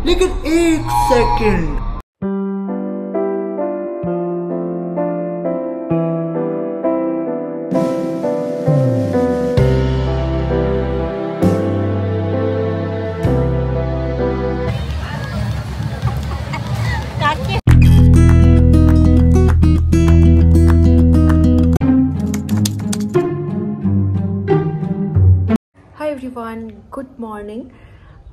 लेकिन एक second. Hi everyone, good morning.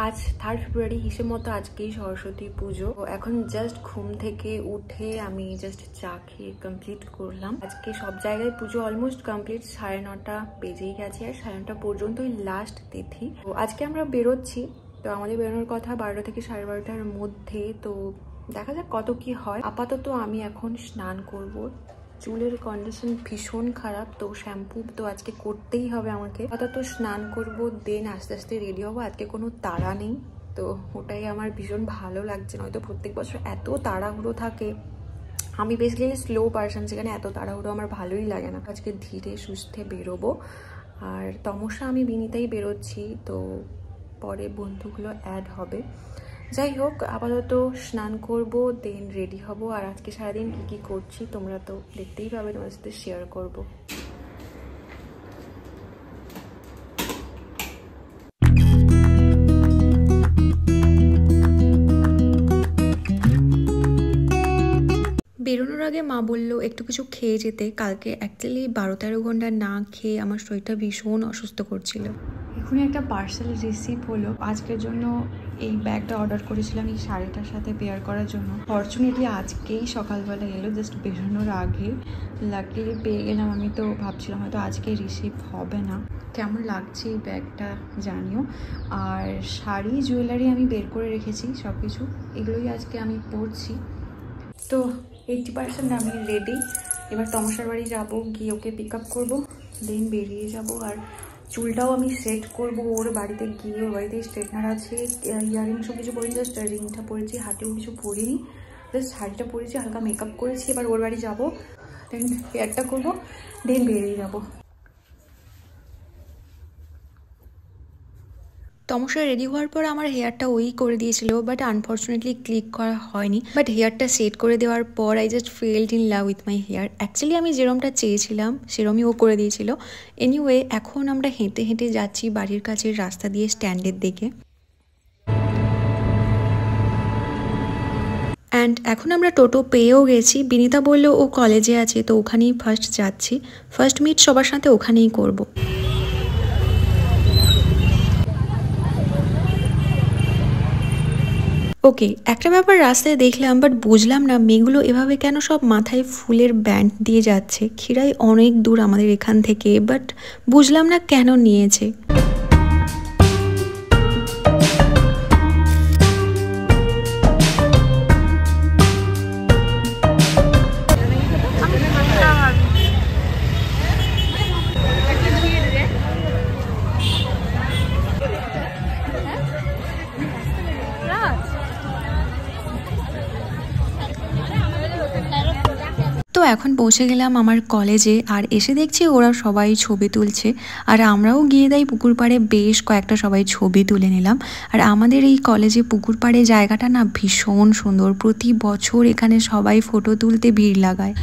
আজ 3 ফেব্রুয়ারি, হিসেব মতো আজকেই সরস্বতী পুজো। এখন জাস্ট ঘুম থেকে উঠে আমি জাস্ট চা খেয়ে কমপ্লিট করলাম। আজকে সব জায়গায় পুজো অলমোস্ট কমপ্লিট, 9:30 বেজেই গেছে আর 9:30 পর্যন্তই লাস্ট তিথি। তো আজকে আমরা বেরোচ্ছি, তো আমাদের বেরোনোর কথা 12টা থেকে 12:30টার মধ্যে। তো দেখা যাক কত কি হয়। আপাতত আমি এখন স্নান করব। চুলের কন্ডিশন ভীষণ খারাপ, তো শ্যাম্পু তো আজকে করতেই হবে আমাকে। আপাতত স্নান করব, দেন আস্তে আস্তে রেডি হবো। আজকে কোনো তাড়া নেই, তো ওটাই আমার ভীষণ ভালো লাগছে। নয়তো প্রত্যেক বছর এত তাড়াহুড়ো থাকে। আমি বেসিক্যালি স্লো পার্সন, সেখানে এত তাড়াহুড়ো আমার ভালোই লাগে না। আজকে ধীরে সুস্থে বেরোবো। আর তমসা আমি বিনিতাই বেরোচ্ছি, তো পরে বন্ধুগুলো অ্যাড হবে। যাই হোক, আপাতত স্নান করব, দেন রেডি হব। আর আজকে সারাদিন কী কী করছি তোমরা তো দেখতেই পাবে, তোমাদের সাথে শেয়ার করব। বেরোনোর আগে মা বললো একটু কিছু খেয়ে যেতে। কালকে অ্যাকচুয়ালি 12-13 ঘন্টা না খেয়ে আমার শরীরটা ভীষণ অসুস্থ করছিল। এখনই একটা পার্সেল রিসিভ হলো। আজকের জন্য এই ব্যাগটা অর্ডার করেছিলাম এই শাড়িটার সাথে পেয়ার করার জন্য। ফর্চুনেটলি আজকেই সকালবেলা এলো, জাস্ট বেরোনোর আগে। লাকিলি পেয়ে গেলাম। আমি তো ভাবছিলাম হয়তো আজকে রিসিভ হবে না। কেমন লাগছে এই ব্যাগটা জানিও। আর শাড়ি জুয়েলারি আমি বের করে রেখেছি সব কিছু, এগুলোই আজকে আমি পরছি। তো 80% আমি রেডি। এবার তমসার বাড়ি যাবো, গিয়ে ওকে পিক আপ করবো, দেন বেরিয়ে যাব। আর চুলটাও আমি সেট করব ওর বাড়িতে গিয়ে। ওর বাড়িতে স্ট্রেটনার আছে, ইয়াররিংসও কিছু পরিনি, জাস্ট রিংটা পরেছি, হাতেও কিছু পরিনি, জাস্ট শাড়িটা পরেছি, হালকা মেকআপ করেছি। এবার ওর বাড়ি যাবো, দেন হেয়ারটা করবো, দেন বেরিয়ে যাবো। তমসা রেডি হওয়ার পর আমার হেয়ারটা ওই করে দিয়েছিল, বাট আনফর্চুনেটলি ক্লিক করা হয়নি। বাট হেয়ারটা সেট করে দেওয়ার পর I just felt in love with my hair. Actually আমি যেরমটা চেয়েছিলাম সেরমই ও করে দিয়েছিল। এনিওয়ে, এখন আমরা হেঁটে হেঁটে যাচ্ছি বাড়ির কাছের রাস্তা দিয়ে স্ট্যান্ডের দিকে। অ্যান্ড এখন আমরা টোটো পেয়েও গেছি। বিনিতা বললো ও কলেজে আছে, তো ওখানেই ফার্স্ট যাচ্ছি। ফার্স্ট মিট সবার সাথে ওখানেই করবো। ওকে, একটা ব্যাপার রাস্তায় দেখলাম, বাট বুঝলাম না মেয়েগুলো এভাবে কেন সব মাথায় ফুলের ব্যান্ড দিয়ে যাচ্ছে। খিরাই অনেক দূর আমাদের এখান থেকে, বাট বুঝলাম না কেন নিয়েছে। তো এখন পৌঁছে গেলাম আমার কলেজে, আর এসে দেখছি ওরা সবাই ছবি তুলছে। আর আমরাও গিয়ে দেয় পুকুর পাড়ে বেশ কয়েকটা সবাই ছবি তুলে নিলাম। আর আমাদের এই কলেজে পুকুর পাড়ে জায়গাটা না ভীষণ সুন্দর। প্রতি বছর এখানে সবাই ফটো তুলতে ভিড় লাগায়।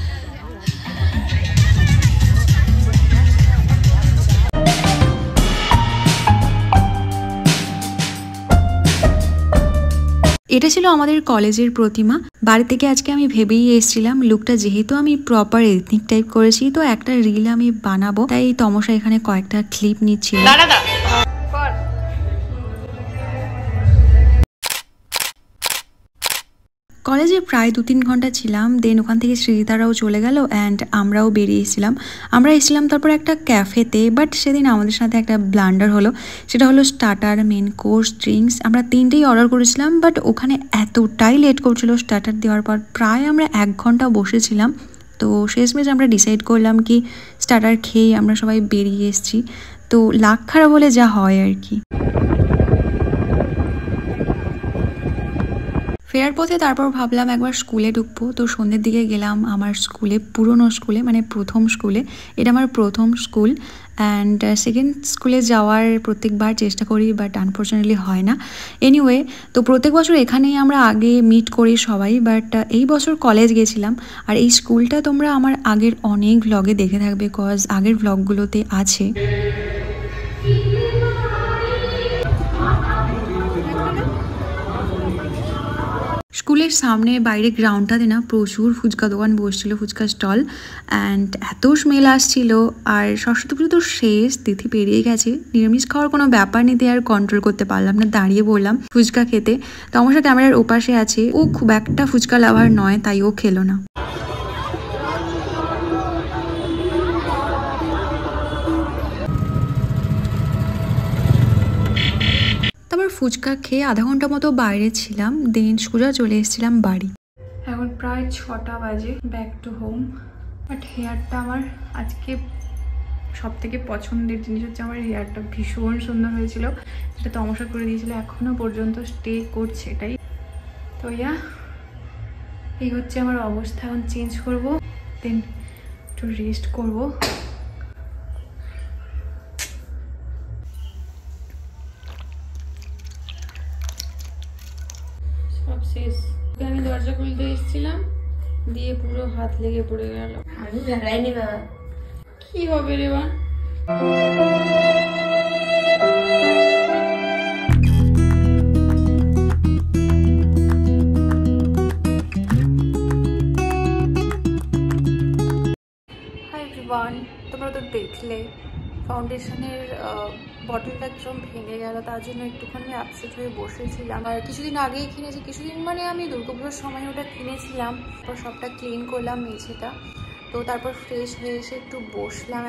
এটা ছিল আমাদের কলেজের প্রতিমা। বাড়ি থেকে আজকে আমি ভেবেই এসেছিলাম লুকটা যেহেতু আমি প্রপার এথনিক টাইপ করেছি, তো একটা রিল আমি বানাবো, তাই তমসা এখানে কয়েকটা ক্লিপ নিচ্ছিল। কলেজে প্রায় 2-3 ঘন্টা ছিলাম, দেন ওখান থেকে সৃজিতারাও চলে গেল অ্যান্ড আমরাও বেরিয়ে এসেছিলাম। আমরা এসেছিলাম তারপর একটা ক্যাফেতে, বাট সেদিন আমাদের সাথে একটা ব্লান্ডার হলো। সেটা হলো স্টার্টার, মেন কোর্স, ড্রিঙ্কস। আমরা 3টেই অর্ডার করেছিলাম, বাট ওখানে এতটাই লেট করছিল স্টার্টার দেওয়ার পর। প্রায় আমরা 1 ঘন্টা বসেছিলাম। তো শেষমেশ আমরা ডিসাইড করলাম কি স্টার্টার খেয়ে আমরা সবাই বেরিয়ে এসেছি। তো লাক খারাপ হলে যা হয় আর কি। ফেরার পথে তারপর ভাবলাম একবার স্কুলে ঢুকবো, তো সন্ধ্যের দিকে গেলাম আমার স্কুলে, পুরনো স্কুলে, মানে প্রথম স্কুলে। এটা আমার প্রথম স্কুল অ্যান্ড সেকেন্ড স্কুলে যাওয়ার প্রত্যেকবার চেষ্টা করি, বাট আনফর্চুনেটলি হয় না। এনিওয়ে, তো প্রত্যেক বছর এখানেই আমরা আগে মিট করি সবাই, বাট এই বছর কলেজ গেছিলাম। আর এই স্কুলটা তোমরা আমার আগের অনেক ভ্লগে দেখে থাকবে, কজ আগের ভ্লগগুলোতে আছে। স্কুলের সামনে বাইরে গ্রাউন্ডটাতে না প্রচুর ফুচকা দোকান বসছিল, ফুচকা স্টল, অ্যান্ড এত স্মেল আসছিল। আর সরস্বতী পুজো তো শেষ, তিথি পেরিয়ে গেছে, নিরামিষ খাওয়ার কোনো ব্যাপার নিতে আর কন্ট্রোল করতে পারলাম না, দাঁড়িয়ে বললাম ফুচকা খেতে। তমসা ক্যামেরার ওপাশে আছে, ও খুব একটা ফুচকা লাভার নয়, তাই ও খেলো না। তারপর ফুচকা খেয়ে আধা ঘন্টা মতো বাইরে ছিলাম, দেন সোজা চলে এসেছিলাম বাড়ি। এখন প্রায় 6টা বাজে, ব্যাক টু হোম। বাট হেয়ারটা আমার আজকে সব থেকে পছন্দের জিনিস হচ্ছে আমার হেয়ারটা ভীষণ সুন্দর হয়েছিল, যেটা তমসা করে দিয়েছিল, এখনও পর্যন্ত স্টে করছে এটাই। তো এই হচ্ছে আমার অবস্থা। এখন চেঞ্জ করবো, দেন একটু রেস্ট করবো। সব শেষ। আমি দরজা খুলতে এসেছিলাম, দিয়ে পুরো হাত লেগে পড়ে গেল। আমি জানাইনি বাবা, কি হবে রে বা। হাই এভরিওয়ান, তোমরা তো দেখলে ফাউন্ডেশনের বটলটা একদম ভেঙে গেল, তার জন্য একটুখানি আপসেট হয়ে বসেছিলাম। আর কিছুদিন আগেই কিনেছি, কিছুদিন মানে আমি দুর্গাপুজোর সময় ওটা কিনেছিলাম। তারপর সবটা ক্লিন করলাম মেঝেটা, তো তারপর ফ্রেশ হয়ে এসে একটু বসলাম,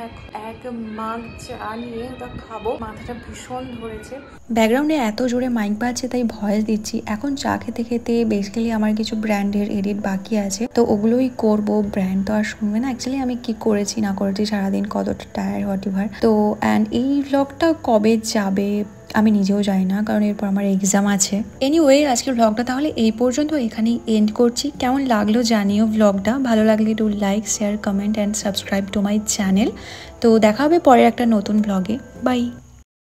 এক মাগ চা নিয়ে ওটা খাবো, মাথাটা ভীষণ ধরেছে। ব্যাকগ্রাউন্ডে এত জোরে মাইক বাজছে তাই ভয়েস দিচ্ছি। এখন চা খেতে খেতে বেসিক্যালি আমার কিছু ব্র্যান্ডের এডিট বাকি আছে, তো ওগুলোই করবো। ব্র্যান্ড তো আর শুনবে না অ্যাকচুয়ালি আমি কি করেছি না করেছি সারাদিন, কতটা টায়ার হোয়াট এভার। তো অ্যান্ড এই ভ্লগটা কবে যাবে আমি নিজেও জানি না, কারণ এরপর আমার এক্সাম আছে। এনিওয়ে, আজকের ভ্লগটা তাহলে এই পর্যন্ত এখানেই এন্ড করছি। কেমন লাগলো জানিও ভ্লগটা, ভালো লাগলে একটু like, share, comment and subscribe to my channel. তো দেখা হবে পরের একটা নতুন ভ্লগে। বাই।